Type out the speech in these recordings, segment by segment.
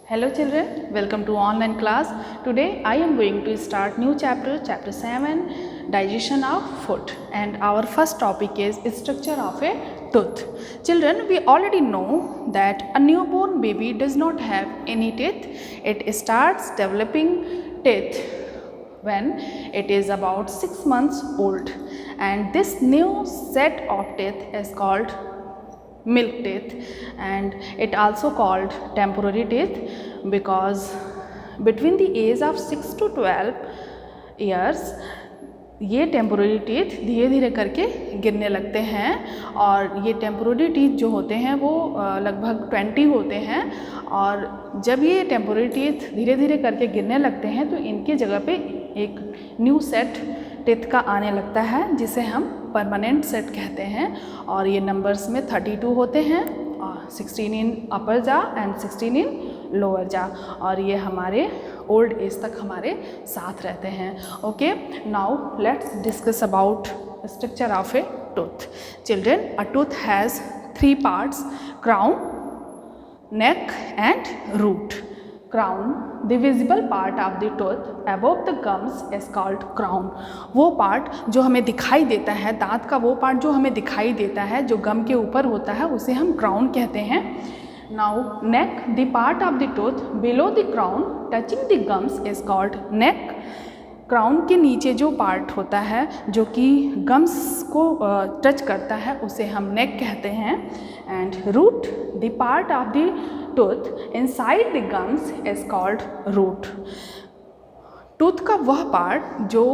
Hello children, welcome to online class. Today I am going to start new chapter, chapter 7, digestion of food, and our first topic is structure of a tooth. Children, we already know that a newborn baby does not have any teeth. It starts developing teeth when it is about 6 months old, and this new set of teeth is called milk teeth, and it also called temporary teeth because between the age of 6 to 12 years ये temporary teeth धीरे धीरे करके गिरने लगते हैं। और ये temporary teeth जो होते हैं वो लगभग 20 होते हैं, और जब ये टेम्पोररी टीथ धीरे धीरे करके गिरने लगते हैं तो इनकी जगह पे एक न्यू सेट टीथ का आने लगता है जिसे हम परमानेंट सेट कहते हैं। और ये नंबर्स में 32 होते हैं, और 16 इन अपर जा एंड 16 इन लोअर जा, और ये हमारे ओल्ड एज तक हमारे साथ रहते हैं। Okay, now let's discuss about structure of A tooth. Children, a tooth has 3 parts: crown, neck and root. Crown, the visible part of the tooth above the gums is called crown. वो part जो हमें दिखाई देता है, दांत का वो part जो हमें दिखाई देता है जो गम के ऊपर होता है, उसे हम क्राउन कहते हैं। Now neck, the part of the tooth below the crown touching the gums is called neck. Crown के नीचे जो पार्ट होता है जो कि गम्स को टच करता है उसे हम नेक कहते हैं। And root, the part of the tooth inside the gums is called root. Tooth का वह पार्ट जो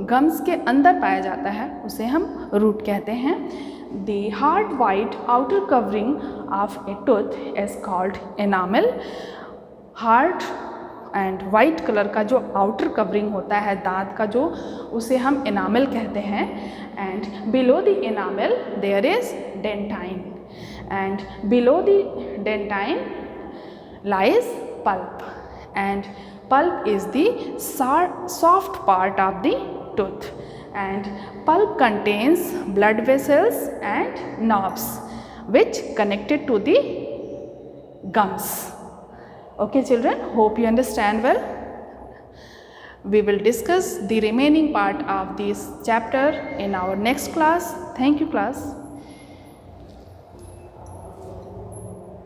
गम्स के अंदर पाया जाता है उसे हम रूट कहते हैं। The hard white outer covering of A tooth is called enamel. Hard and white colour का जो आउटर कवरिंग होता है दांत का जो, उसे हम एनामल कहते हैं। And below the enamel there is dentine, and below the dentine lies pulp, and pulp is the soft part of the tooth, and pulp contains blood vessels and nerves which connected to the gums. Okay children, hope you understand well. We will discuss the remaining part of this chapter in our next class. Thank you class.